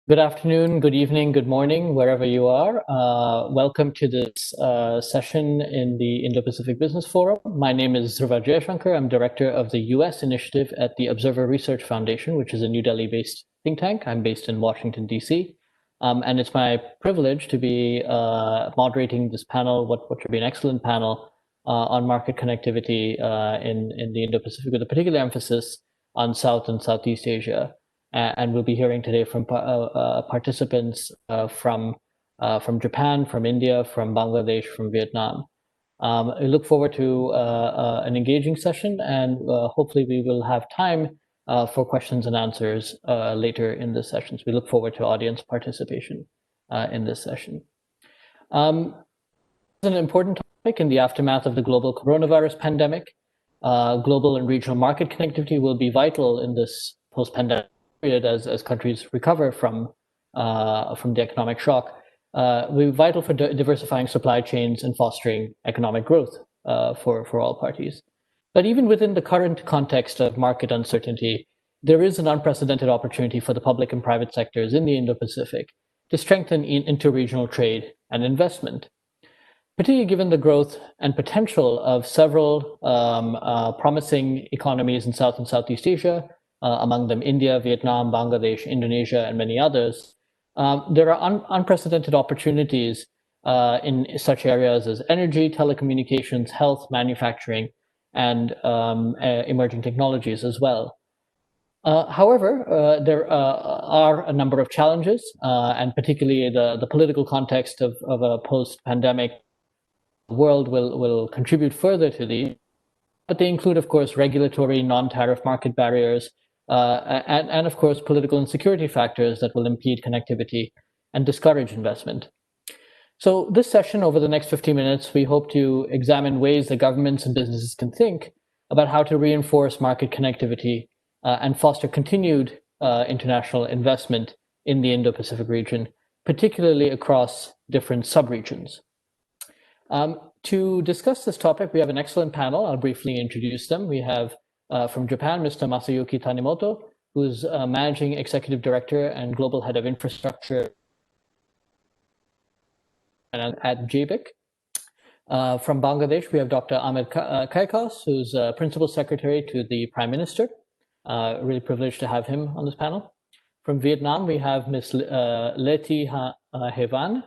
Good afternoon, good evening, good morning, wherever you are. Welcome to this session in the Indo-Pacific Business Forum. My name is Dhruva Jaishankar. I'm director of the US initiative at the Observer Research Foundation, which is a New Delhi-based think tank. I'm based in Washington, D.C. And it's my privilege to be moderating this panel, what should be an excellent panel on market connectivity in the Indo-Pacific, with a particular emphasis on South and Southeast Asia. And we'll be hearing today from participants from Japan, from India, from Bangladesh, from Vietnam. I look forward to an engaging session, and hopefully we will have time for questions and answers later in the sessions. We look forward to audience participation in this session. It's an important topic in the aftermath of the global coronavirus pandemic. Global and regional market connectivity will be vital in this post-pandemic period as countries recover from the economic shock. Will be vital for diversifying supply chains and fostering economic growth for all parties. But even within the current context of market uncertainty, there is an unprecedented opportunity for the public and private sectors in the Indo-Pacific to strengthen inter-regional trade and investment, particularly given the growth and potential of several promising economies in South and Southeast Asia, among them India, Vietnam, Bangladesh, Indonesia, and many others. There are unprecedented opportunities in such areas as energy, telecommunications, health, manufacturing, and emerging technologies as well. However, there are a number of challenges, and particularly the political context of a post-pandemic world will contribute further to these. But they include, of course, regulatory, non-tariff market barriers, and of course, political and security factors that will impede connectivity and discourage investment. So this session, over the next 50 minutes, we hope to examine ways that governments and businesses can think about how to reinforce market connectivity and foster continued international investment in the Indo-Pacific region, particularly across different subregions. To discuss this topic, we have an excellent panel. I'll briefly introduce them. We have from Japan, Mr. Masayuki Tanimoto, who's Managing Executive Director and Global Head of Infrastructure at JBIC. From Bangladesh, we have Dr. Ahmad Kaikaus, who's Principal Secretary to the Prime Minister. Really privileged to have him on this panel. From Vietnam, we have Ms. Leti Hevan,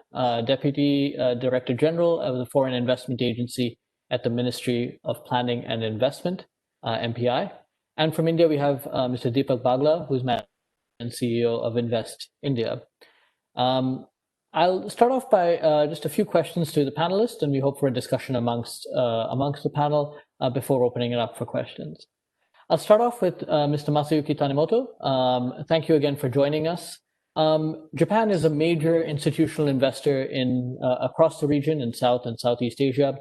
Deputy Director General of the Foreign Investment Agency at the Ministry of Planning and Investment, MPI. And from India, we have Mr. Deepak Bagla, who's Manager and CEO of Invest India. I'll start off by just a few questions to the panelists, and we hope for a discussion amongst the panel before opening it up for questions. I'll start off with Mr. Masayuki Tanimoto. Thank you again for joining us. Japan is a major institutional investor in across the region in South and Southeast Asia.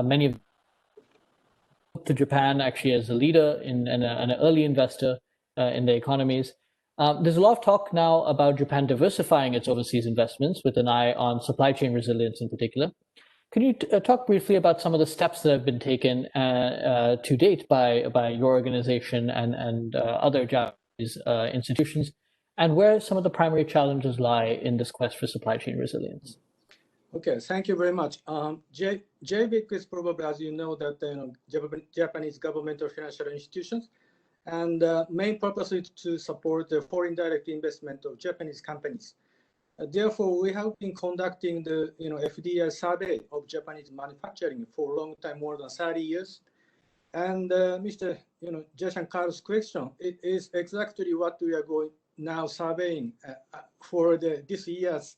Many of to Japan actually as a leader and an early investor in the economies. There's a lot of talk now about Japan diversifying its overseas investments with an eye on supply chain resilience in particular. Can you talk briefly about some of the steps that have been taken to date by your organization and other Japanese institutions, and where some of the primary challenges lie in this quest for supply chain resilience? Okay, thank you very much. JBIC is probably, as you know, that Japanese governmental financial institutions, and main purpose is to support the foreign direct investment of Japanese companies. Therefore, we have been conducting the FDI survey of Japanese manufacturing for a long time, more than 30 years. And Mr. Jaishankar's question, it is exactly what we are going now surveying for this year's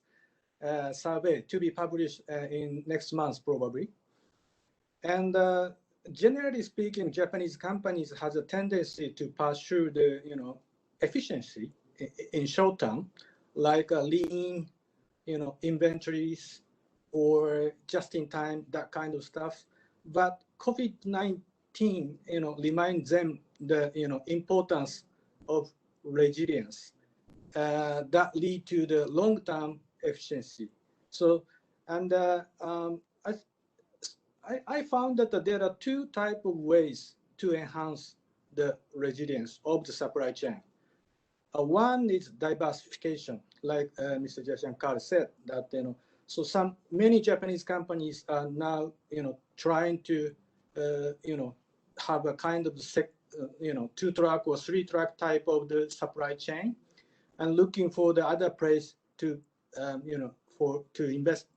survey to be published in next month probably. And generally speaking, Japanese companies has a tendency to pursue the efficiency in short term, like lean, inventories or just in time, that kind of stuff. But COVID-19, reminds them the importance of resilience that lead to the long-term efficiency. So, and I found that there are two types of ways to enhance the resilience of the supply chain. One is diversification, like Mr. Jaishankar said, that so many Japanese companies are now trying to have a kind of 2-track or 3-track type of the supply chain, and looking for the other place to to invest.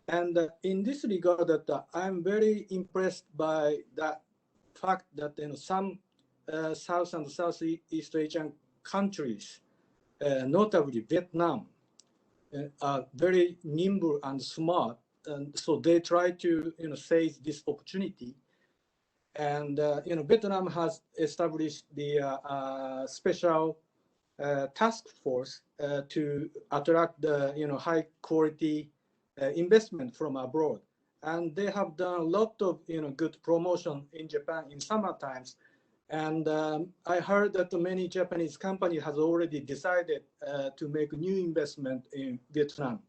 And in this regard, that I'm very impressed by the fact that some South and Southeast Asian countries, notably Vietnam, are very nimble and smart, and so they try to seize this opportunity. And Vietnam has established the special task force to attract the high quality investment from abroad, and they have done a lot of good promotion in Japan in summer times. And I heard that many Japanese companies has already decided to make new investment in Vietnam,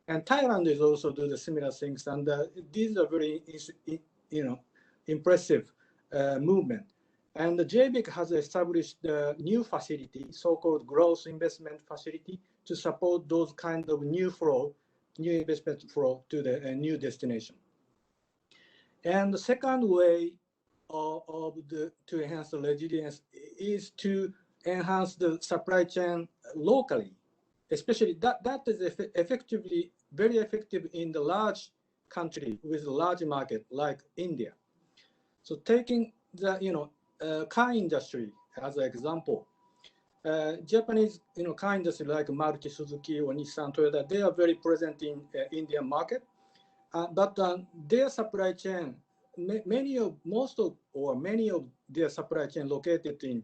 and Thailand is also do the similar things. And these are very impressive movement. And the JBIC has established a new facility, so-called growth investment facility, to support those kind of new investment flow to the new destination. And the second way to enhance the resilience is to enhance the supply chain locally, especially that is effectively very effective in the large country with a large market like India. So taking the car industry as an example, Japanese car industry like Maruti Suzuki or Nissan Toyota, they are very present in Indian market, but their supply chain, many of their supply chain located in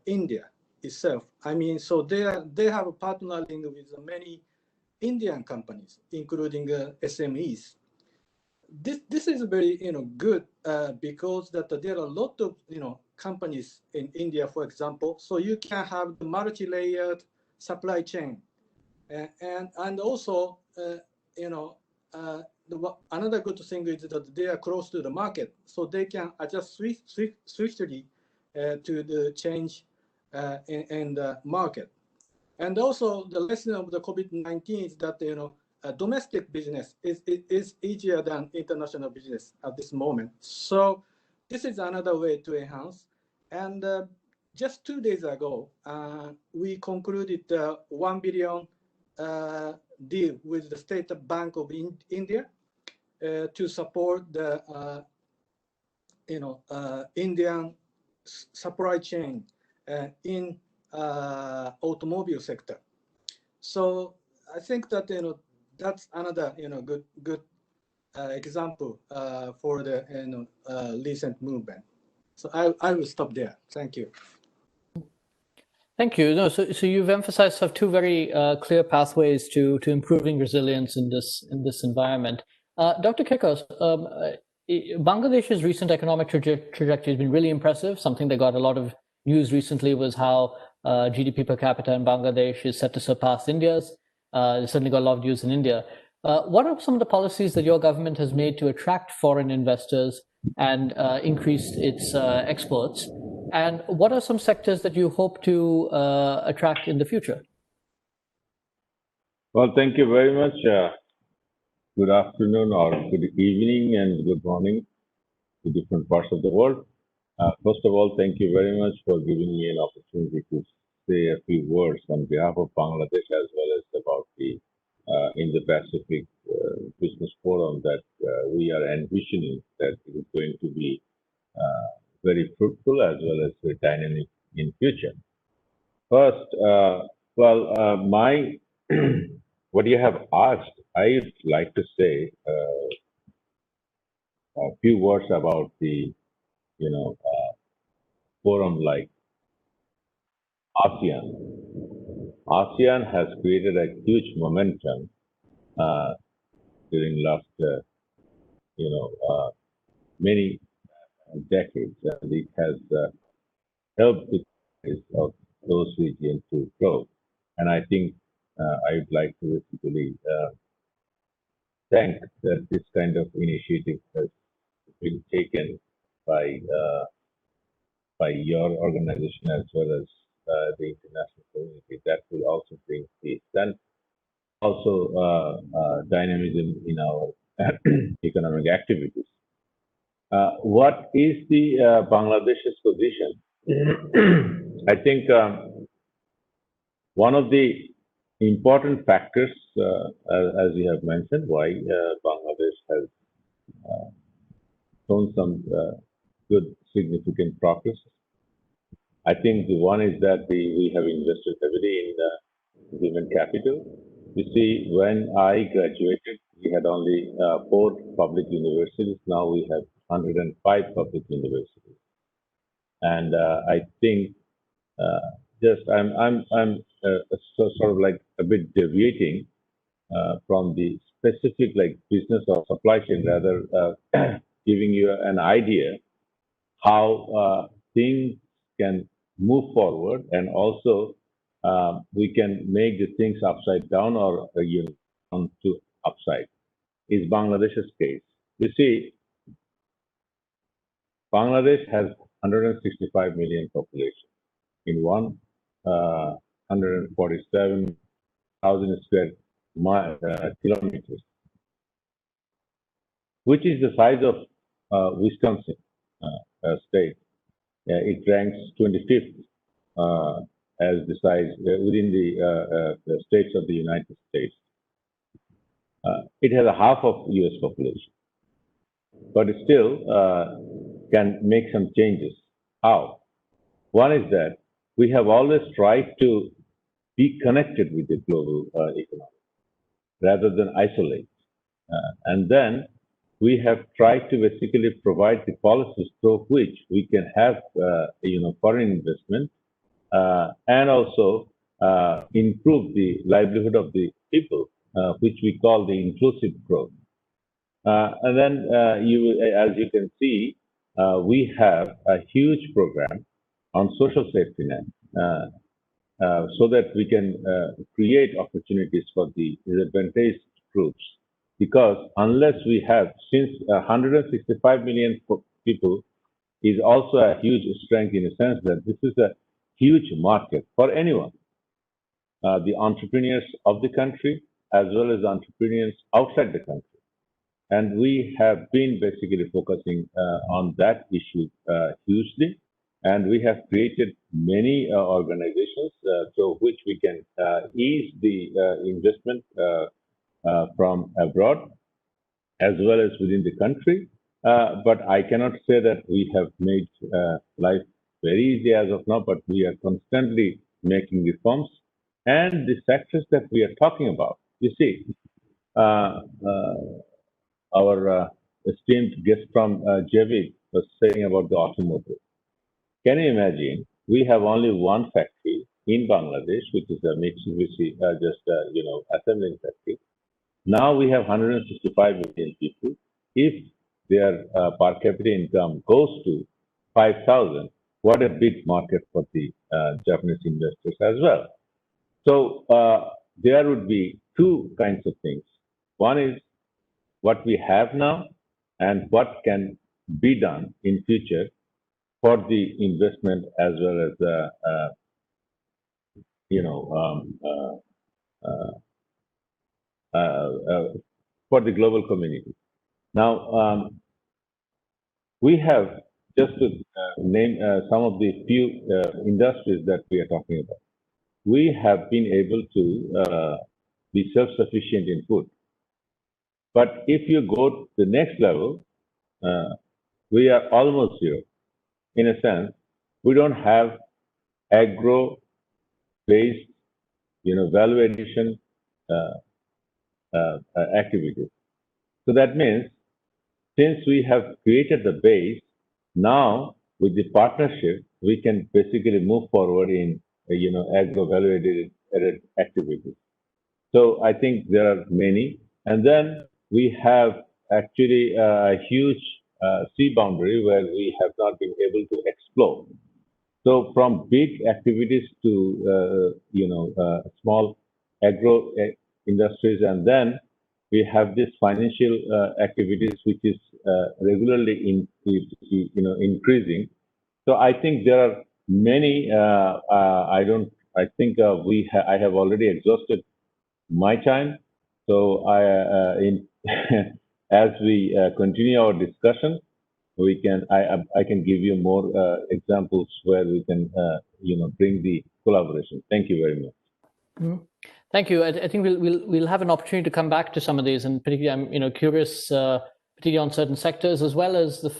India itself. I mean, so they have a partnering with many Indian companies, including SMEs. This is very good because that there are a lot of companies in India, for example. So you can have the multi-layered supply chain, and also another good thing is that they are close to the market, so they can adjust swiftly to the change in the market. And also the lesson of the COVID-19 is that domestic business is easier than international business at this moment. So this is another way to enhance. And just 2 days ago, we concluded a $1 billion deal with the State Bank of India to support the Indian supply chain in automobile sector. So I think that that's another good example for the recent movement. So I will stop there. Thank you. Thank you. No, so you've emphasized sort of two very clear pathways to improving resilience in this environment. Dr. Kaikaus, Bangladesh's recent economic trajectory has been really impressive. Something that got a lot of news recently was how GDP per capita in Bangladesh is set to surpass India's. It certainly got a lot of news in India. What are some of the policies that your government has made to attract foreign investors and increase its exports? And what are some sectors that you hope to attract in the future? Well, thank you very much. Good afternoon or good evening and good morning to different parts of the world. First of all, thank you very much for giving me an opportunity to say a few words on behalf of Bangladesh as well as about the Indo-Pacific Business Forum that we are envisioning that it is going to be very fruitful as well as very dynamic in future. First, my what you have asked, I'd like to say a few words about the forum like ASEAN. ASEAN has created a huge momentum during last many decades, and it has helped the countries of those regions to grow. And I think I'd like to basically thank that this kind of initiative has been taken by your organization as well as the international community. That will also bring peace and also dynamism in our economic activities. What is the Bangladesh's position? I think one of the important factors, as you have mentioned, why Bangladesh has shown some good significant progress. I think the one is that we have invested heavily in human capital. You see, when I graduated, we had only 4 public universities. Now we have 105 public universities, and I think I'm sort of like a bit deviating from the specific like business or supply chain, rather giving you an idea how things can move forward, and also we can make the things upside down or down to upside. Is Bangladesh's case. You see, Bangladesh has 165 million population in 147,000 square kilometers, which is the size of Wisconsin state. It ranks 25th as the size within the states of the United States. It has a half of U.S. population, but it still can make some changes. How? One is that we have always tried to be connected with the global economy rather than isolate. And then we have tried to basically provide the policies through which we can have, foreign investment and also improve the livelihood of the people, which we call the inclusive growth. And then as you can see, we have a huge program on social safety net, so that we can create opportunities for the disadvantaged groups. Because unless we have, since 165 million people is also a huge strength in the sense that this is a huge market for anyone, the entrepreneurs of the country as well as entrepreneurs outside the country. And we have been basically focusing on that issue hugely. And we have created many organizations through which we can ease the investment from abroad as well as within the country. But I cannot say that we have made life very easy as of now, but we are constantly making reforms. And the sectors that we are talking about, you see, our esteemed guest from JBIC was saying about the automotive. Can you imagine? We have only one factory in Bangladesh, which is a Mitsubishi, assembling factory. Now we have 165 million people. If their per capita income goes to 5,000, what a big market for the Japanese investors as well. So there would be 2 kinds of things. One is what we have now and what can be done in future for the investment as well as for the global community. Now, we have just to name some of the few industries that we are talking about. We have been able to be self-sufficient in food. But if you go to the next level, we are almost zero. In a sense, we don't have agro-based, value addition activities. So that means, since we have created the base, now with the partnership, we can basically move forward in, agro-value added activities. So I think there are many. And then we have actually a huge sea boundary where we have not been able to explore. So from big activities to small agro industries, and then we have this financial activities which is regularly increasing. So I think there are many, I think I have already exhausted my time. So as we continue our discussion, I can give you more examples where we can, bring the collaboration. Thank you very much. Mm-hmm. Thank you. I think we'll have an opportunity to come back to some of these, and particularly I'm curious, particularly on certain sectors as well as the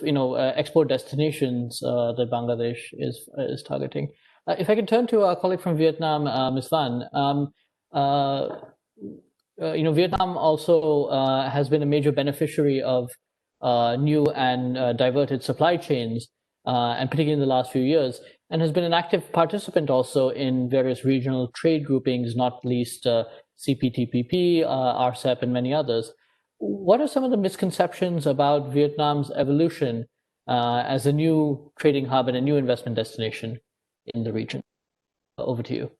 export destinations that Bangladesh is targeting. If I can turn to our colleague from Vietnam, Ms. Van. Vietnam also has been a major beneficiary of new and diverted supply chains, and particularly in the last few years, and has been an active participant also in various regional trade groupings, not least CPTPP, RCEP, and many others. What are some of the misconceptions about Vietnam's evolution as a new trading hub and a new investment destination in the region? Over to you.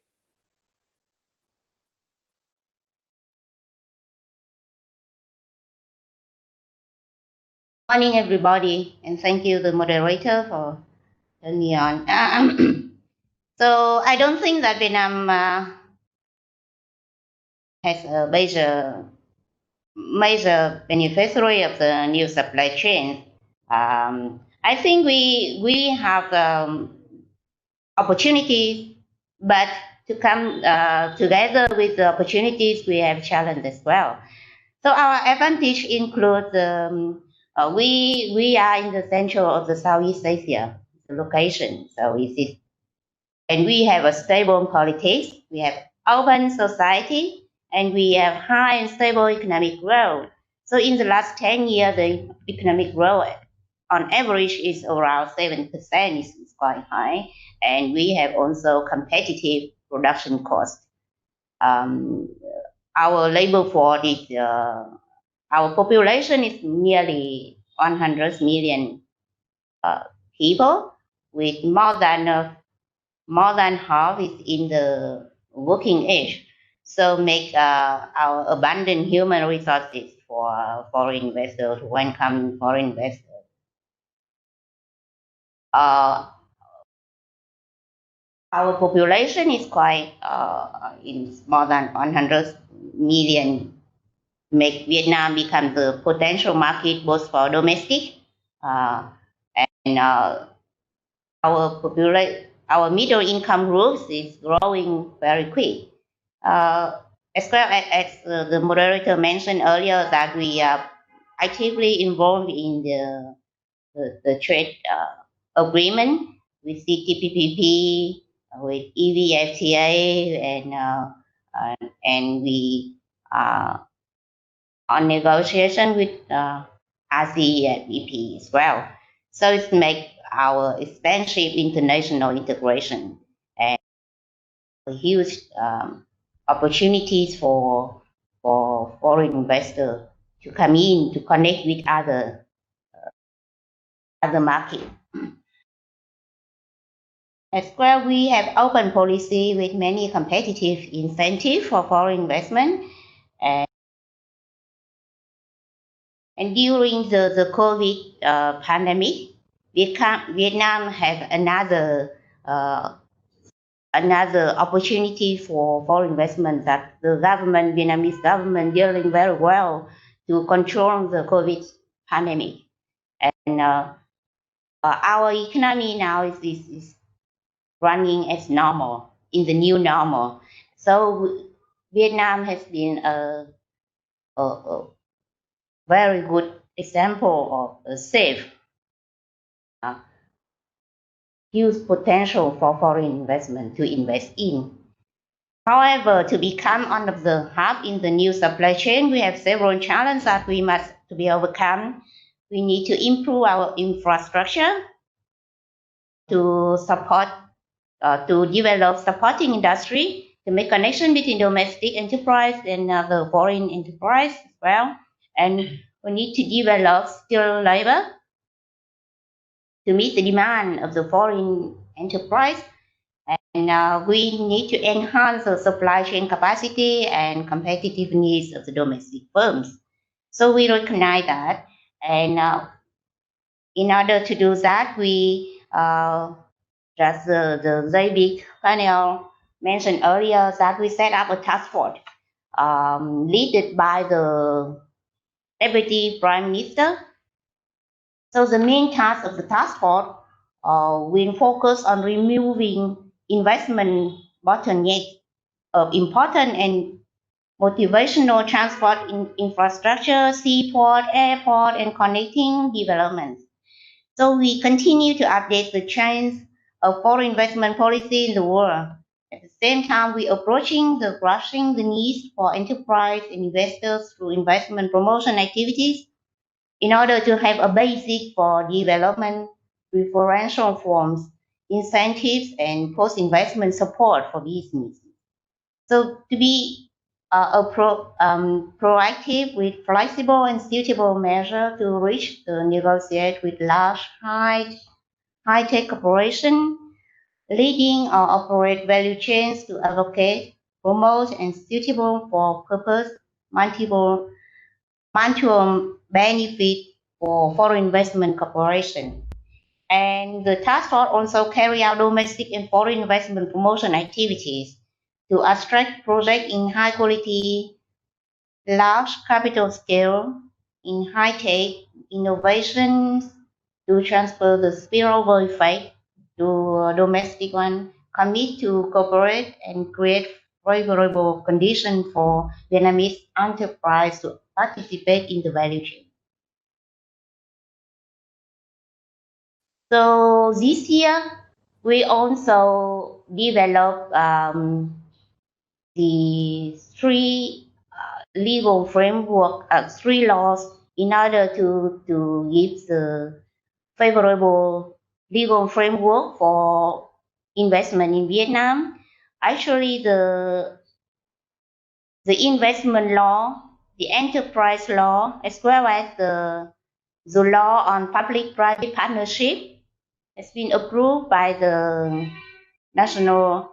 Morning, everybody, and thank you, the moderator, for turning me on. So I don't think that Vietnam has a major beneficiary of the new supply chain. I think we have opportunities, but to come together with the opportunities, we have challenges as well. So our advantage includes we are in the center of the Southeast Asia location. So and we have a stable politics, we have open society, and we have high and stable economic growth. So in the last 10 years, the economic growth on average is around 7%, is quite high. And we have also competitive production costs. Our labor force is, our population is nearly 100 million people, with more than half is in the working age. So make our abundant human resources for foreign investors, welcome foreign investors. Our population is quite in more than 100 million, make Vietnam become the potential market both for domestic and our middle income groups is growing very quick. As well as the moderator mentioned earlier, that we are actively involved in the trade agreement with CPTPP, with EVFTA, and we are on negotiation with RCEP as well. So it makes our expansive international integration and huge opportunities for foreign investors to come in to connect with other markets. As well, we have open policy with many competitive incentives for foreign investment. And during the COVID pandemic, Vietnam have another opportunity for foreign investment, that the Vietnamese government dealing very well to control the COVID pandemic. And our economy now is running as normal, in the new normal. So Vietnam has been a very good example of a safe, huge potential for foreign investment to invest in. However, to become one of the hub in the new supply chain, we have several challenges that we must to be overcome. We need to improve our infrastructure to support, to develop supporting industry, to make connection between domestic enterprise and the foreign enterprise as well. And we need to develop skilled labor to meet the demand of the foreign enterprise. And we need to enhance the supply chain capacity and competitive needs of the domestic firms. So we recognize that. And in order to do that, we just the JBIC panel mentioned earlier, that we set up a task force led by the Deputy Prime Minister. So the main task of the task force will focus on removing investment bottlenecks of important and motivational transport infrastructure, seaport, airport, and connecting developments. So we continue to update the trends of foreign investment policy in the world. At the same time, we are grasping the needs for enterprise and investors through investment promotion activities in order to have a basic for development, preferential forms, incentives, and post-investment support for business. So to be proactive with flexible and suitable measure to reach the negotiate with large high-tech corporation, leading or operate value chains to advocate, promote, and suitable for purpose mutual benefit for foreign investment corporation. And the task force also carry out domestic and foreign investment promotion activities to attract projects in high quality, large capital scale, in high-tech innovations to transfer the spillover effect to domestic one, commit to cooperate and create favorable conditions for Vietnamese enterprise to participate in the value chain. So this year, we also developed the three legal framework, three laws in order to give the favorable legal framework for investment in Vietnam. Actually, the investment law, the enterprise law, as well as the law on public-private partnership has been approved by the National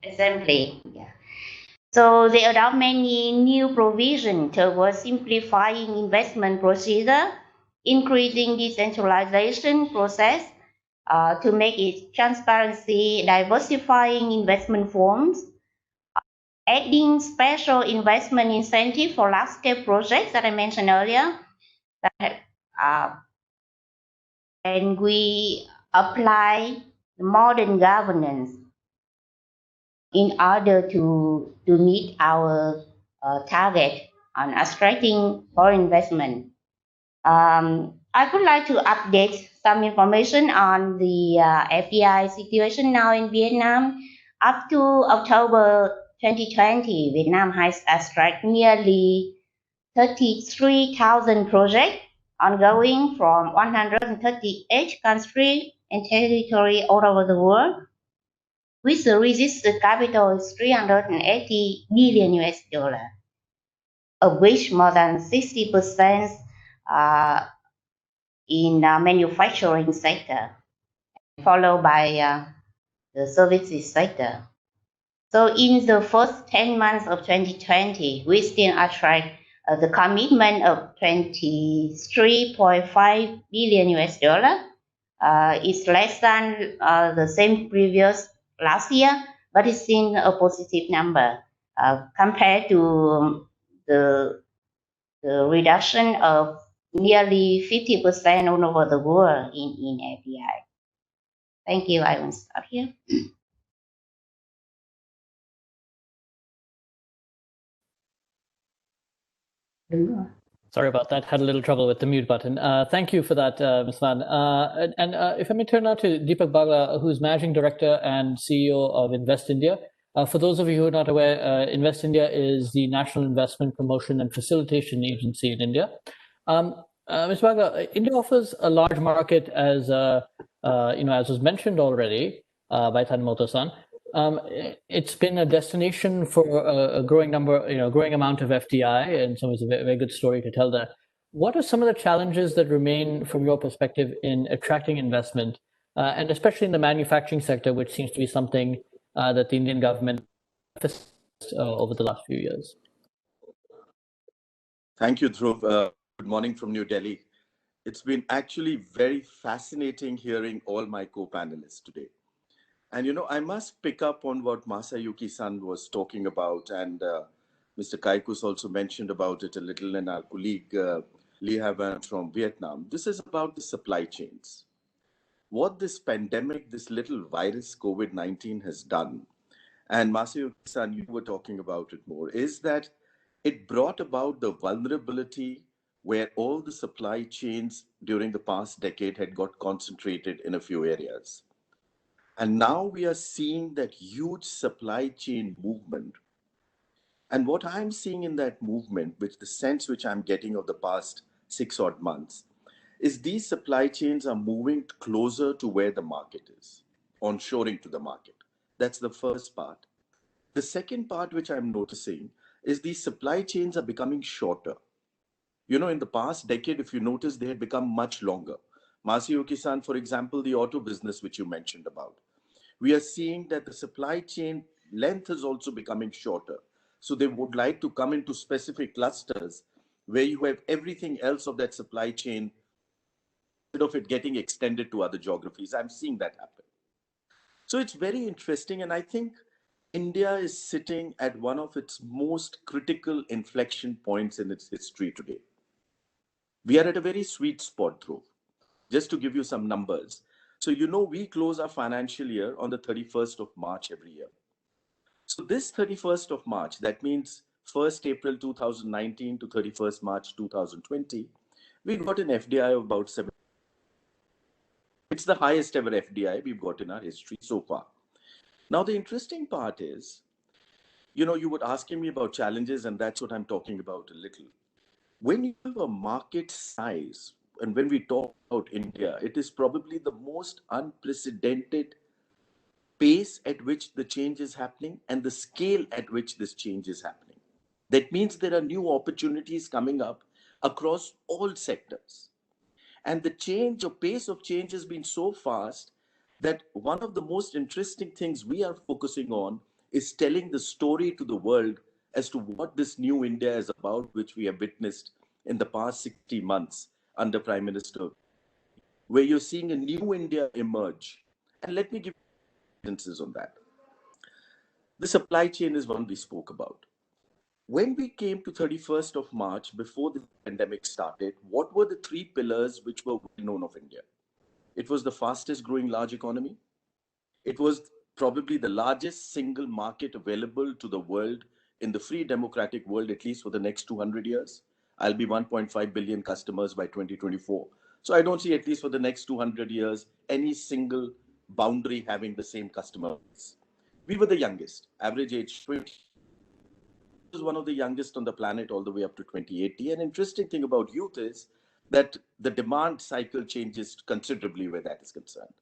Assembly. Yeah. So they adopt many new provisions towards simplifying investment procedure, increasing decentralization process to make it transparency, diversifying investment forms, adding special investment incentive for large-scale projects that I mentioned earlier. And we apply modern governance in order to meet our target on attracting foreign investment. I would like to update some information on the FDI situation now in Vietnam. Up to October 2020, Vietnam has attracted nearly 33,000 projects ongoing from 138 countries and territories all over the world, with the registered capital is 380 billion US dollar, of which more than 60% in the manufacturing sector, followed by the services sector. So in the first 10 months of 2020, we still attract the commitment of 23.5 billion US dollar. It's less than the same previous last year, but it's in a positive number compared to the reduction of nearly 50% all over the world in FDI. Thank you. I will stop here. Sorry about that. Had a little trouble with the mute button. Thank you for that, Ms. Van. And if I may turn now to Deepak Bagla, who's Managing Director and CEO of Invest India. For those of you who are not aware, Invest India is the National Investment Promotion and Facilitation Agency in India. Ms. Bagla, India offers a large market, as as was mentioned already by Tanimoto-san. It's been a destination for a growing amount of FDI, and so it's a very good story to tell there. What are some of the challenges that remain from your perspective in attracting investment, and especially in the manufacturing sector, which seems to be something that the Indian government over the last few years? Thank you, Dhruva. Good morning from New Delhi. It's been actually very fascinating hearing all my co-panelists today. And I must pick up on what Masayuki-san was talking about, and Mr. Kaikaus also mentioned about it a little, and our colleague Lee Havan from Vietnam. This is about the supply chains. What this pandemic, this little virus COVID-19 has done, and Masayuki-san, you were talking about it more, is that it brought about the vulnerability where all the supply chains during the past decade had got concentrated in a few areas. And now we are seeing that huge supply chain movement. And what I'm seeing in that movement, which the sense which I'm getting of the past 6 odd months, is these supply chains are moving closer to where the market is, onshoring to the market. That's the first part. The second part, which I'm noticing, is these supply chains are becoming shorter. In the past decade, if you notice, they had become much longer. Masayuki-san, for example, the auto business, which you mentioned about. We are seeing that the supply chain length is also becoming shorter. So they would like to come into specific clusters where you have everything else of that supply chain instead of it getting extended to other geographies. I'm seeing that happen. So it's very interesting. And I think India is sitting at one of its most critical inflection points in its history today. We are at a very sweet spot, Dhruv. Just to give you some numbers. So, we close our financial year on the 31st of March every year. So this 31st of March, that means 1st April 2019 to 31st March 2020, we got an FDI of about 7. It's the highest ever FDI we've got in our history so far. Now, the interesting part is, you were asking me about challenges, and that's what I'm talking about a little. When you have a market size, and when we talk about India, it is probably the most unprecedented pace at which the change is happening and the scale at which this change is happening. That means there are new opportunities coming up across all sectors. And the change or pace of change has been so fast that one of the most interesting things we are focusing on is telling the story to the world as to what this new India is about, which we have witnessed in the past 60 months under Prime Minister, where you're seeing a new India emerge. And let me give you instances on that. The supply chain is one we spoke about. When we came to 31st of March, before the pandemic started, what were the three pillars which were well known of India? It was the fastest growing large economy. It was probably the largest single market available to the world in the free democratic world, at least for the next 200 years. I'll be 1.5 billion customers by 2024. So I don't see, at least for the next 200 years, any single boundary having the same customer base. We were the youngest, average age 20. Was one of the youngest on the planet all the way up to 2080. An interesting thing about youth is that the demand cycle changes considerably where that is concerned.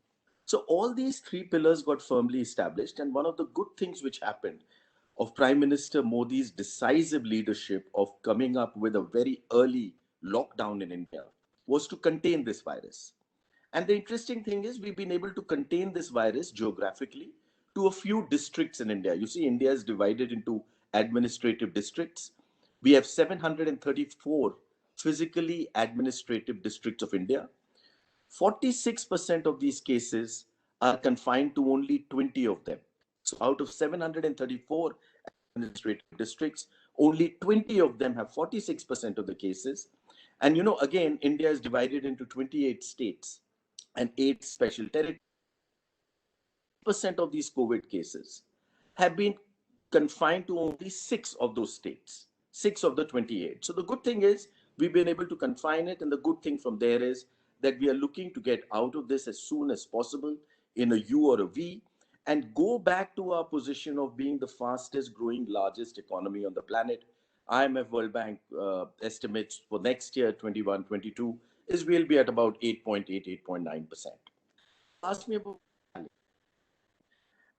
So all these three pillars got firmly established. And one of the good things which happened of Prime Minister Modi's decisive leadership of coming up with a very early lockdown in India was to contain this virus. And the interesting thing is we've been able to contain this virus geographically to a few districts in India. You see, India is divided into administrative districts. We have 734 physically administrative districts of India. 46% of these cases are confined to only 20 of them. So out of 734 administrative districts, only 20 of them have 46% of the cases. And again, India is divided into 28 states and 8 special territories. Percent of these COVID cases have been confined to only 6 of those states, 6 of the 28. So the good thing is we've been able to confine it. And the good thing from there is that we are looking to get out of this as soon as possible in a U or a V and go back to our position of being the fastest growing, largest economy on the planet. IMF World Bank estimates for next year, 21-22, is we'll be at about 8.8, 8.9%. Ask me about.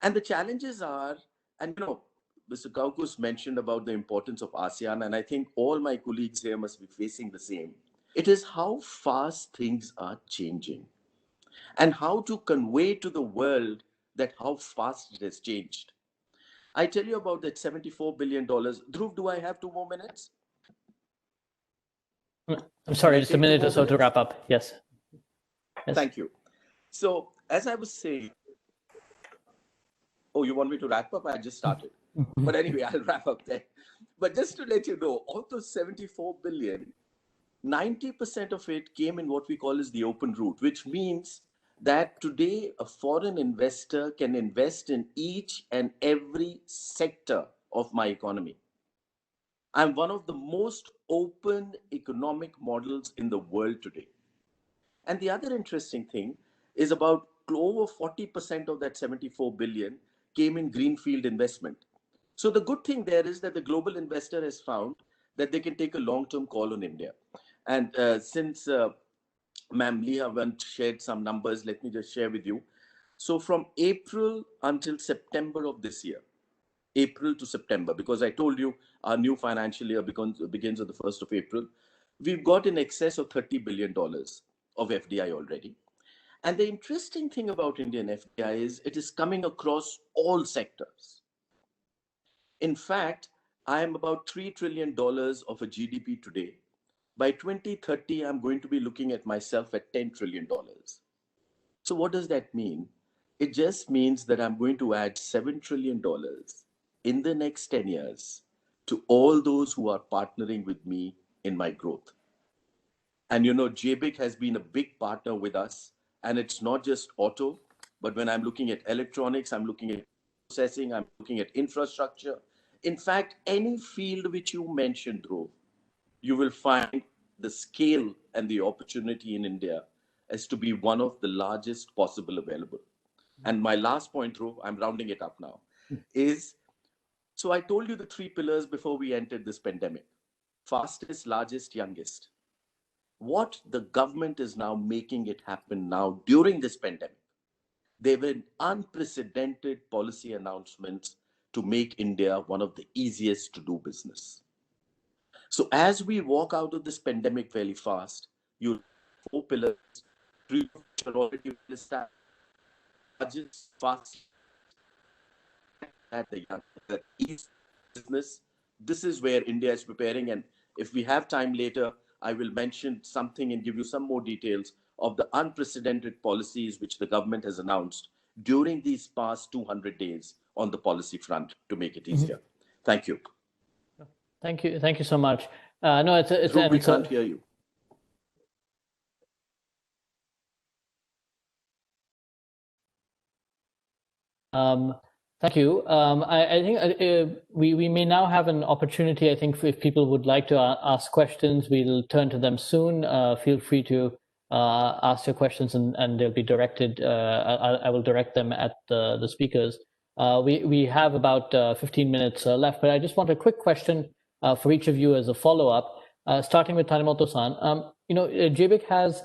And the challenges are, and Mr. Kaikaus mentioned about the importance of ASEAN, and I think all my colleagues here must be facing the same. It is how fast things are changing and how to convey to the world that how fast it has changed. I tell you about that $74 billion. Dhruv, do I have 2 more minutes? I'm sorry, Can I just a take minute or 2 more so to minutes? wrap up. Yes. Yes. Thank you. So, as I was saying, oh, you want me to wrap up? I just started. But anyway, I'll wrap up there. But just to let you know, of those 74 billion, 90% of it came in what we call as the open route, which means that today a foreign investor can invest in each and every sector of my economy. I'm one of the most open economic models in the world today. And the other interesting thing is about over 40% of that 74 billion came in greenfield investment. So the good thing there is that the global investor has found that they can take a long-term call on India. And since Ma'am Leah shared some numbers, let me just share with you. So from April until September of this year, April to September, because I told you our new financial year begins on the 1st of April, we've got in excess of $30 billion of FDI already. And the interesting thing about Indian FDI is it is coming across all sectors. In fact, I am about $3 trillion of a GDP today. By 2030, I'm going to be looking at myself at $10 trillion. So what does that mean? It just means that I'm going to add $7 trillion in the next 10 years to all those who are partnering with me in my growth. And you know, JBIC has been a big partner with us. And it's not just auto, but when I'm looking at electronics, I'm looking at processing, I'm looking at infrastructure. In fact, any field which you mentioned, Dhruva, you will find the scale and the opportunity in India as to be one of the largest possible available. And my last point, Dhruva, I'm rounding it up now, is so I told you the three pillars before we entered this pandemic: fastest, largest, youngest. What the government is now making it happen now during this pandemic, there were unprecedented policy announcements to make India one of the easiest to do business. So as we walk out of this pandemic very fast, you 4 pillars, three of which are already well established, largest, fast, at the young, the ease business. This is where India is preparing. And if we have time later, I will mention something and give you some more details of the unprecedented policies which the government has announced during these past 200 days on the policy front to make it easier. Thank you. Thank you. Thank you so much. No, Dhruv, we can't hear you. Thank you. I think we may now have an opportunity. I think if people would like to ask questions, we'll turn to them soon. Feel free to ask your questions, and they'll be directed. I will direct them at the speakers. We have about 15 minutes left, but I just want a quick question for each of you as a follow-up, starting with Tanimoto-san. JBIC has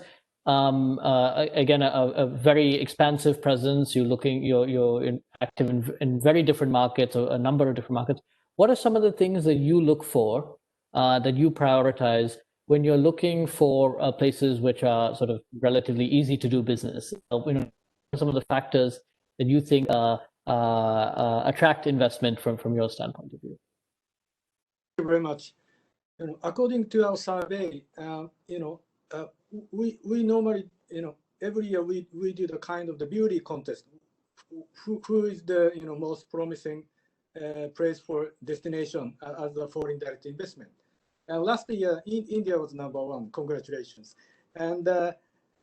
again a very expansive presence. You're active in very different markets, a number of different markets. What are some of the things that you look for, that you prioritize when you're looking for places which are sort of relatively easy to do business? Some of the factors that you think attract investment from your standpoint of view. Thank you very much. According to our survey, we normally, every year we do the kind of the beauty contest. Who is the most promising place for destination as a foreign direct investment? And last year, India was #1. Congratulations. And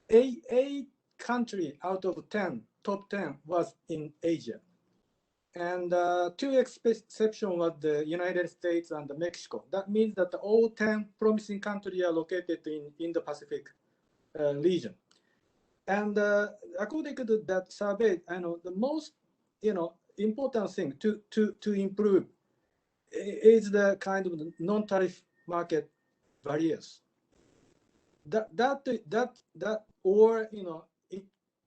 8 countries out of 10, top 10, was in Asia. And 2 exceptions was the United States and Mexico. That means that all 10 promising countries are located in Indo-Pacific region. And according to that survey, the most important thing to improve is the kind of non-tariff market barriers.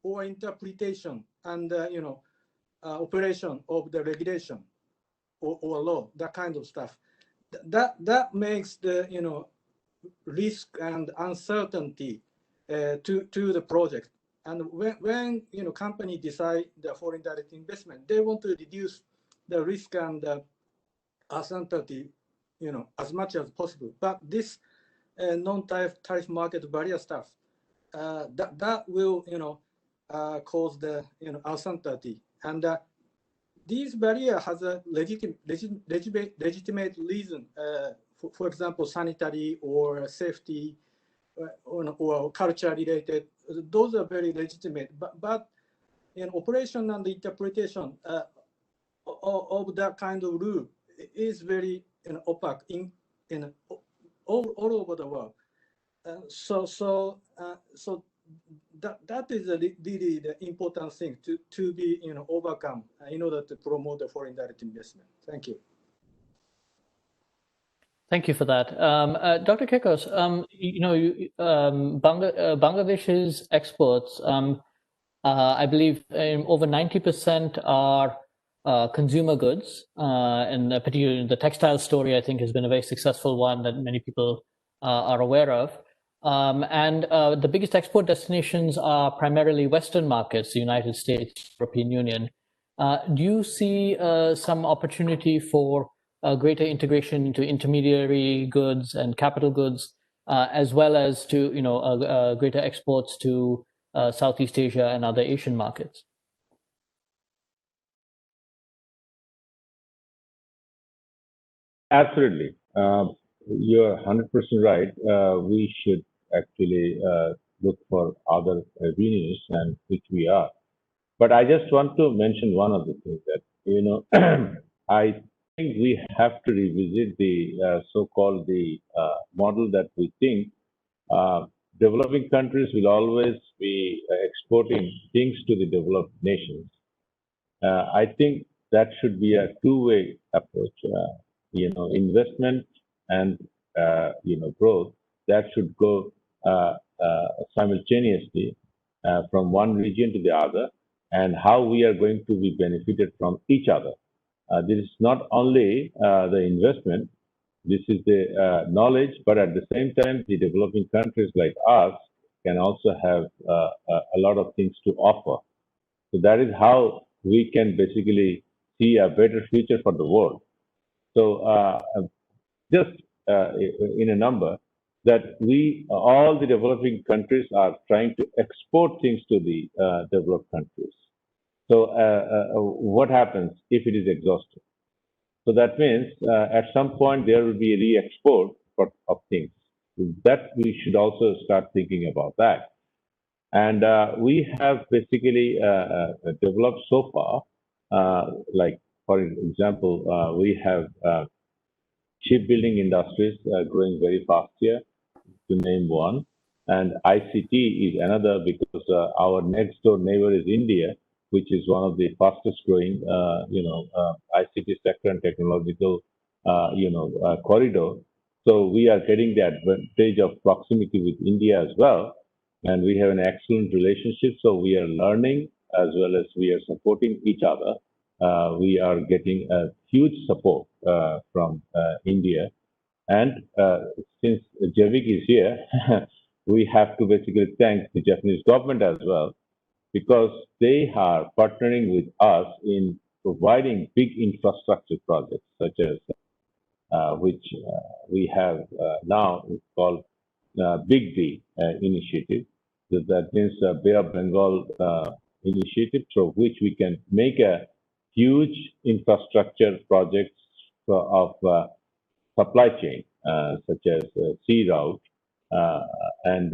Or interpretation and operation of the regulation or law, that kind of stuff. That makes the risk and uncertainty to the project. And when company decide the foreign direct investment, they want to reduce the risk and uncertainty as much as possible. But this non-tariff market barrier stuff. That will cause the uncertainty, and these barrier has a legitimate reason. For example, sanitary or safety or culture related. Those are very legitimate, but in operation and interpretation of that kind of rule is very opaque in all over the world. So that is really the important thing to be overcome in order to promote the foreign direct investment. Thank you. Thank you for that. Dr. Kaikaus, Bangladesh's exports, I believe over 90% are consumer goods, and particularly the textile story, I think, has been a very successful one that many people are aware of. And the biggest export destinations are primarily Western markets, the United States, European Union. Do you see some opportunity for greater integration into intermediary goods and capital goods, as well as to greater exports to Southeast Asia and other Asian markets? Absolutely. You're 100% right. We should actually look for other avenues, and which we are. But I just want to mention one of the things that, I think we have to revisit the so-called the model that we think developing countries will always be exporting things to the developed nations. I think that should be a two-way approach. Investment and growth that should go simultaneously from one region to the other, and how we are going to be benefited from each other. This is not only the investment, this is the knowledge, but at the same time, the developing countries like us can also have a lot of things to offer. So that is how we can basically see a better future for the world. So just in a number, that all the developing countries are trying to export things to the developed countries. So what happens if it is exhausted? So that means at some point there will be a re-export of things. That we should also start thinking about that. And we have basically developed so far, like for example, we have shipbuilding industries growing very fast here, to name one. And ICT is another, because our next door neighbor is India, which is one of the fastest growing, ICT sector and technological, corridor. So we are getting the advantage of proximity with India as well. And we have an excellent relationship. So we are learning as well as we are supporting each other. We are getting a huge support from India. And since JBIC is here, we have to basically thank the Japanese government as well, because they are partnering with us in providing big infrastructure projects, such as which we have now. It's called Big B initiative. So that means Bay of Bengal initiative, through which we can make a huge infrastructure projects of supply chain, such as sea route, and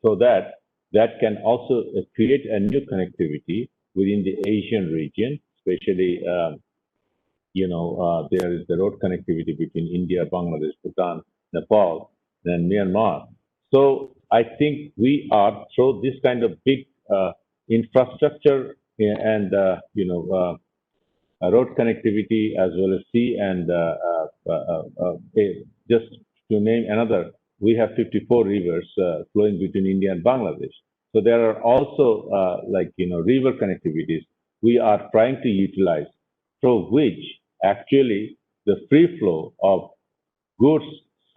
so that can also create a new connectivity within the Asian region, especially there is the road connectivity between India, Bangladesh, Bhutan, Nepal, and Myanmar. So I think we are through this kind of big infrastructure and road connectivity, as well as sea, and just to name another, we have 54 rivers flowing between India and Bangladesh. So there are also river connectivities we are trying to utilize, through which actually the free flow of goods,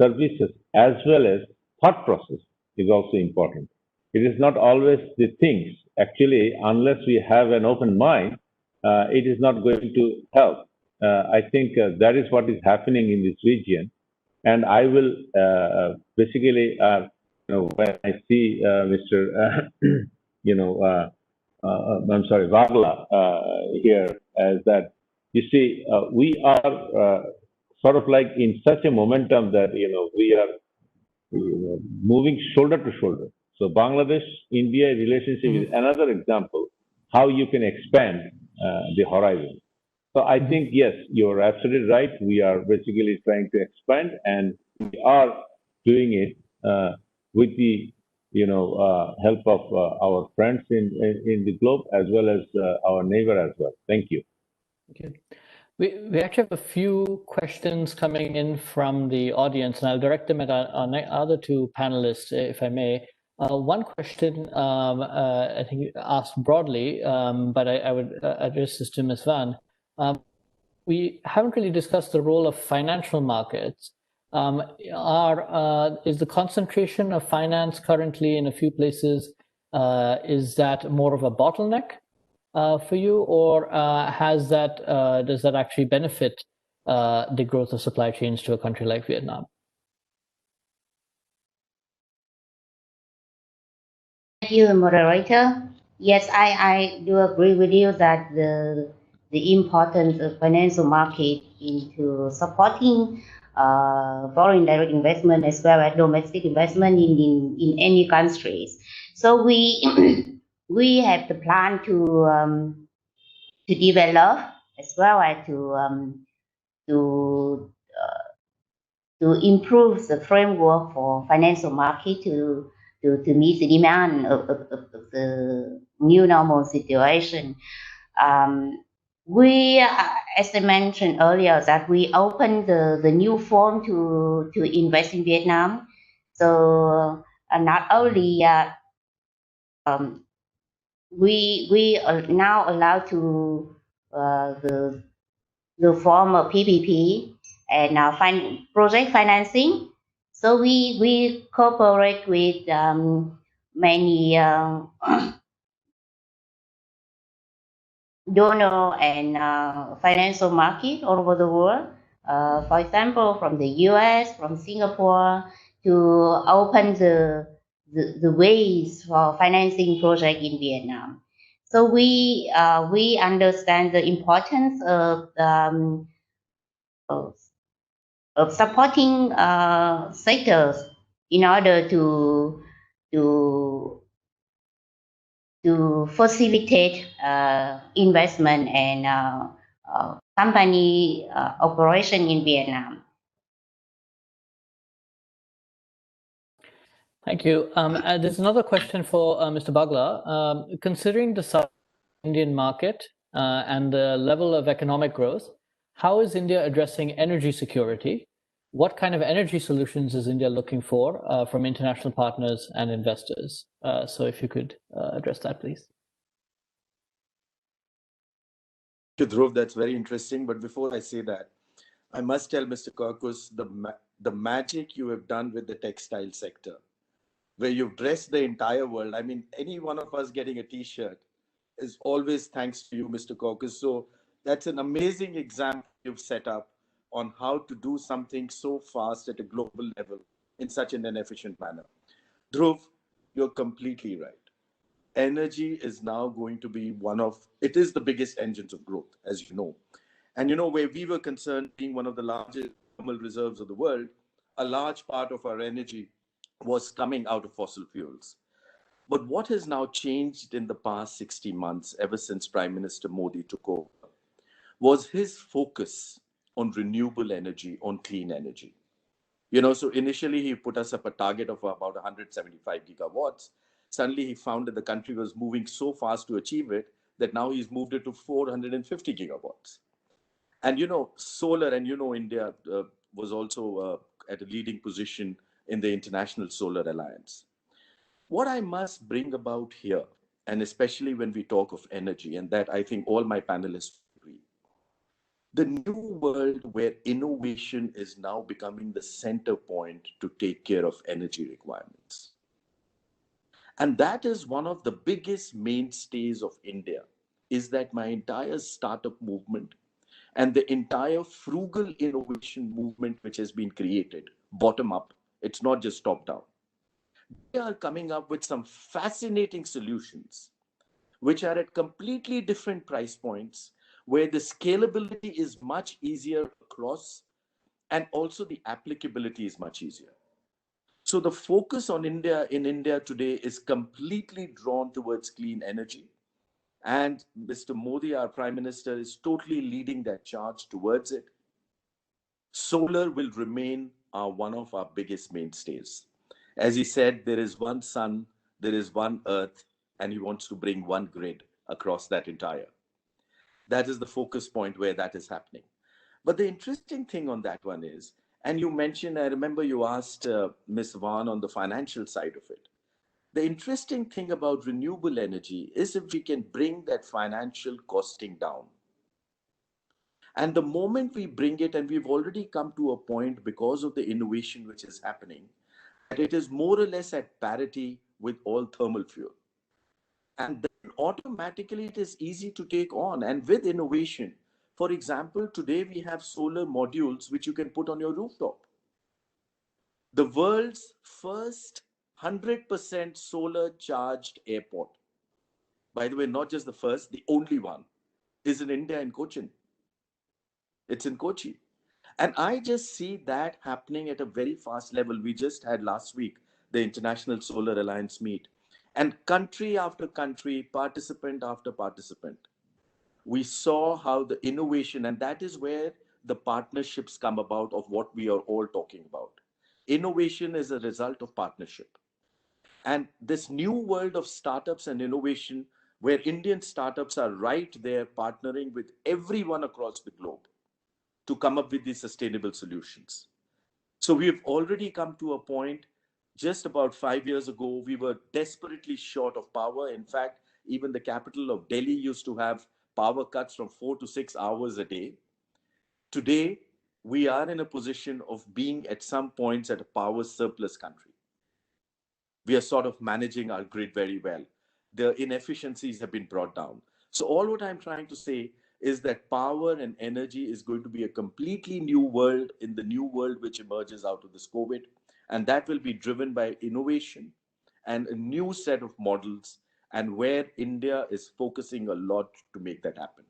services, as well as thought process is also important. It is not always the things. Actually, unless we have an open mind, it is not going to help. I think that is what is happening in this region. And I will basically, when I see Mr. I'm sorry, Bagla here, as that, you see, we are sort of like in such a momentum that, we are moving shoulder to shoulder. So Bangladesh-India relationship is another example how you can expand the horizon. So I think, yes, you're absolutely right. We are basically trying to expand, and we are doing it with the help of our friends in the globe, as well as our neighbor as well. Thank you. Okay. We actually have a few questions coming in from the audience, and I'll direct them at our other two panelists, if I may. One question I think you asked broadly, but I would address this to Ms. Van. We haven't really discussed the role of financial markets. Is the concentration of finance currently in a few places, is that more of a bottleneck for you, or does that actually benefit the growth of supply chains to a country like Vietnam? Thank you, moderator. Yes, I do agree with you that the importance of financial market into supporting foreign direct investment as well as domestic investment in any countries. So we we have the plan to develop as well as to improve the framework for financial market to meet the demand of the new normal situation. We, as I mentioned earlier, that we opened the new form to invest in Vietnam. So not only we are now allowed to the form of PPP and project financing. So we cooperate with many donor and financial market all over the world. For example, from the US, from Singapore, to open the ways for financing project in Vietnam. So we understand the importance of supporting sectors in order to facilitate investment and company operation in Vietnam. Thank you. There's another question for Mr. Bagla. Considering the South Indian market and the level of economic growth, how is India addressing energy security? What kind of energy solutions is India looking for from international partners and investors? So if you could address that, please. Dhruv, that's very interesting. But before I say that, I must tell Mr. Kaikaus the magic you have done with the textile sector, where you've dressed the entire world. I mean, any one of us getting a T-shirt is always thanks to you, Mr. Kaikaus. So that's an amazing example you've set up on how to do something so fast at a global level in such an efficient manner. Dhruv, you're completely right. Energy is now going to be it is the biggest engines of growth, as you know. And where we were concerned, being one of the largest thermal reserves of the world, a large part of our energy was coming out of fossil fuels. But what has now changed in the past 60 months, ever since Prime Minister Modi took over, was his focus on renewable energy, on clean energy. So initially he put us up a target of about 175 gigawatts. Suddenly he found that the country was moving so fast to achieve it that now he's moved it to 450 gigawatts. And solar, and India was also at a leading position in the International Solar Alliance. What I must bring about here, and especially when we talk of energy, and that I think all my panelists agree, the new world where innovation is now becoming the center point to take care of energy requirements. And that is one of the biggest mainstays of India, is that my entire startup movement and the entire frugal innovation movement which has been created, bottom up, it's not just top down. They are coming up with some fascinating solutions which are at completely different price points, where the scalability is much easier across and also the applicability is much easier. So the focus on India in India today is completely drawn towards clean energy. And Mr. Modi, our Prime Minister, is totally leading that charge towards it. Solar will remain one of our biggest mainstays. As he said, there is one sun, there is one earth, and he wants to bring one grid across that entire. That is the focus point where that is happening. But the interesting thing on that one is, and you mentioned, I remember you asked Ms. Van on the financial side of it. The interesting thing about renewable energy is if we can bring that financial costing down. And the moment we bring it, and we've already come to a point because of the innovation which is happening, that it is more or less at parity with all thermal fuel. And then automatically it is easy to take on. And with innovation, for example, today we have solar modules which you can put on your rooftop. The world's first 100% solar charged airport, by the way, not just the first, the only one, is in India in Cochin. It's in Kochi. And I just see that happening at a very fast level. We just had last week the International Solar Alliance meet. And country after country, participant after participant, we saw how the innovation, and that is where the partnerships come about of what we are all talking about. Innovation is a result of partnership. And this new world of startups and innovation, where Indian startups are right there partnering with everyone across the globe to come up with these sustainable solutions. So we've already come to a point. Just about 5 years ago, we were desperately short of power. In fact, even the capital of Delhi used to have power cuts from 4 to 6 hours a day. Today, we are in a position of being at some points at a power surplus country. We are sort of managing our grid very well. The inefficiencies have been brought down. So all what I'm trying to say is that power and energy is going to be a completely new world in the new world which emerges out of this COVID. And that will be driven by innovation and a new set of models, and where India is focusing a lot to make that happen.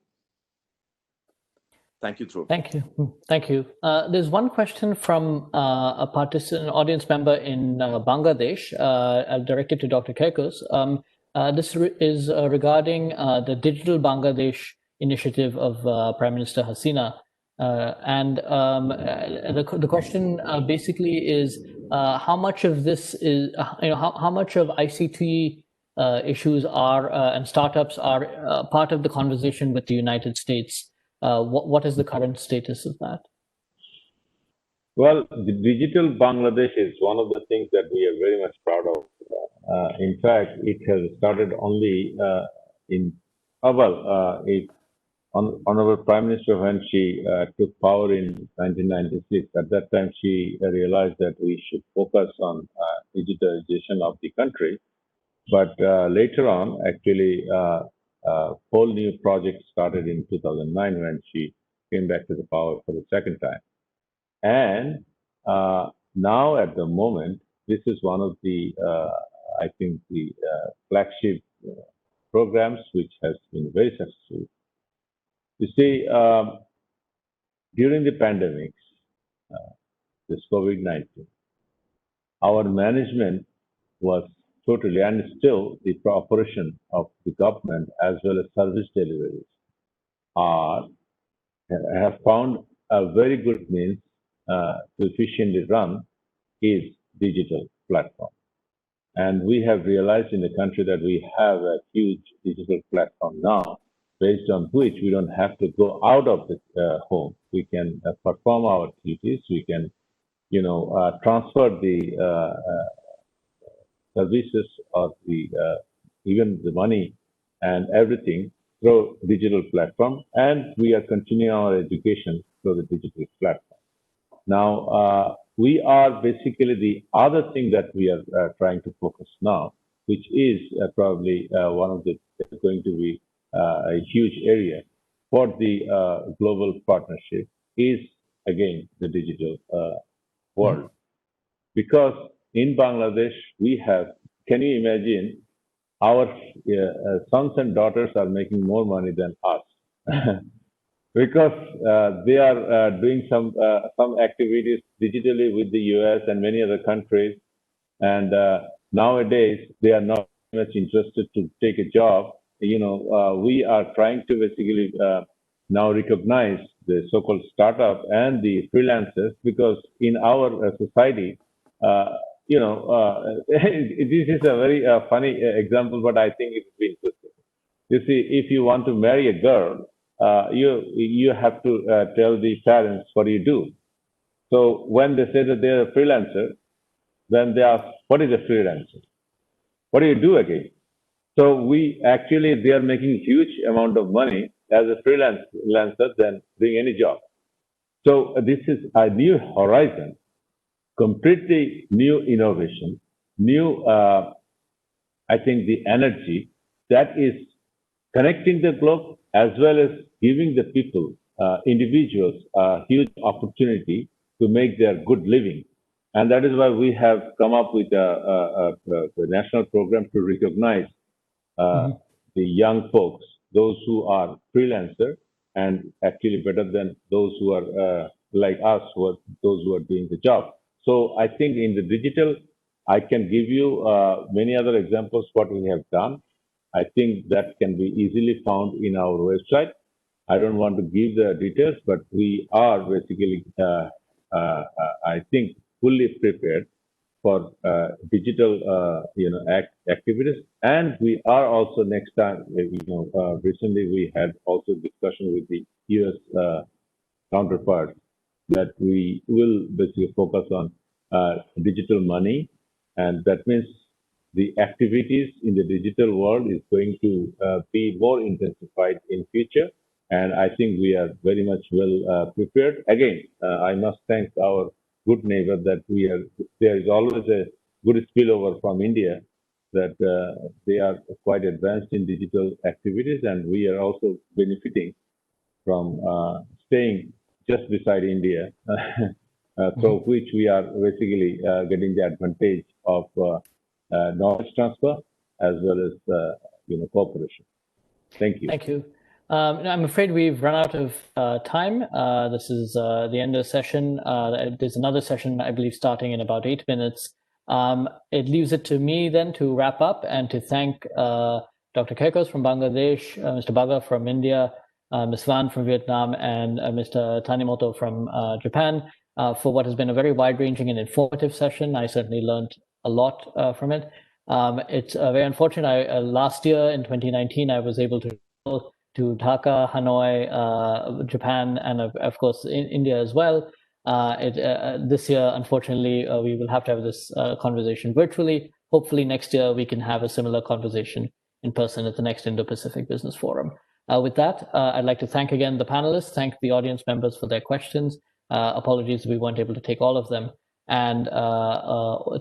Thank you, Dhruva. Thank you. Thank you. There's one question from a participant, an audience member in Bangladesh, directed to Dr. Kaikaus. This is regarding the Digital Bangladesh initiative of Prime Minister Hasina. And the question basically is how much of this is, how much of ICT issues are and startups are part of the conversation with the United States? What is the current status of that? Well, the Digital Bangladesh is one of the things that we are very much proud of. In fact, it has started only Honorable Prime Minister, when she took power in 1996, at that time she realized that we should focus on digitalization of the country. But later on, actually, whole new project started in 2009 when she came back to the power for the second time. And now at the moment, this is one of the, I think, the flagship programs which has been very successful. You see, during the pandemic, this COVID-19, our management was totally, and still the operation of the government as well as service deliveries have found a very good means to efficiently run is digital platform. And we have realized in the country that we have a huge digital platform now, based on which we don't have to go out of the home. We can perform our duties. We can, transfer the services or the even the money and everything through digital platform, and we are continuing our education through the digital platform. Now, we are basically the other thing that we are trying to focus now, which is probably one of the going to be a huge area for the global partnership is, again, the digital world. Because in Bangladesh, we have, can you imagine, our sons and daughters are making more money than us. Because they are doing some activities digitally with the US and many other countries. And nowadays, they are not much interested to take a job. We are trying to basically now recognize the so-called startup and the freelancers, because in our society, this is a very funny example, but I think it's interesting. You see, if you want to marry a girl, you have to tell the parents what you do. So when they say that they're a freelancer, then they ask, what is a freelancer? What do you do again? So they are making huge amount of money as a freelancer than doing any job. So this is a new horizon, completely new innovation, new, I think, the energy that is connecting the globe as well as giving the people, individuals, a huge opportunity to make their good living. And that is why we have come up with a national program to recognize the young folks, those who are freelancers, and actually better than those who are like us, those who are doing the job. So I think in the digital, I can give you many other examples what we have done. I think that can be easily found in our website. I don't want to give the details, but we are basically, I think, fully prepared for digital, activities. And we are also next time, recently we had also discussion with the US counterparts that we will basically focus on digital money. And that means the activities in the digital world is going to be more intensified in future. And I think we are very much well prepared. Again, I must thank our good neighbor that there is always a good spillover from India, that they are quite advanced in digital activities, and we are also benefiting from staying just beside India, through which we are basically getting the advantage of knowledge transfer as well as cooperation. Thank you. Thank you. I'm afraid we've run out of time. This is the end of the session. There's another session, I believe, starting in about 8 minutes. It leaves it to me then to wrap up and to thank Dr. Kaikaus from Bangladesh, Mr. Bagla from India, Ms. Van from Vietnam, and Mr. Tanimoto from Japan for what has been a very wide-ranging and informative session. I certainly learned a lot from it. It's very unfortunate. Last year in 2019, I was able to go to Dhaka, Hanoi, Japan, and of course in India as well. This year, unfortunately, we will have to have this conversation virtually. Hopefully next year we can have a similar conversation in person at the next Indo-Pacific Business Forum. With that, I'd like to thank again the panelists, thank the audience members for their questions. Apologies we weren't able to take all of them. And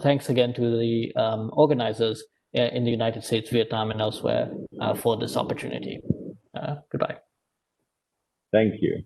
thanks again to the organizers in the United States, Vietnam, and elsewhere for this opportunity. Goodbye. Thank you.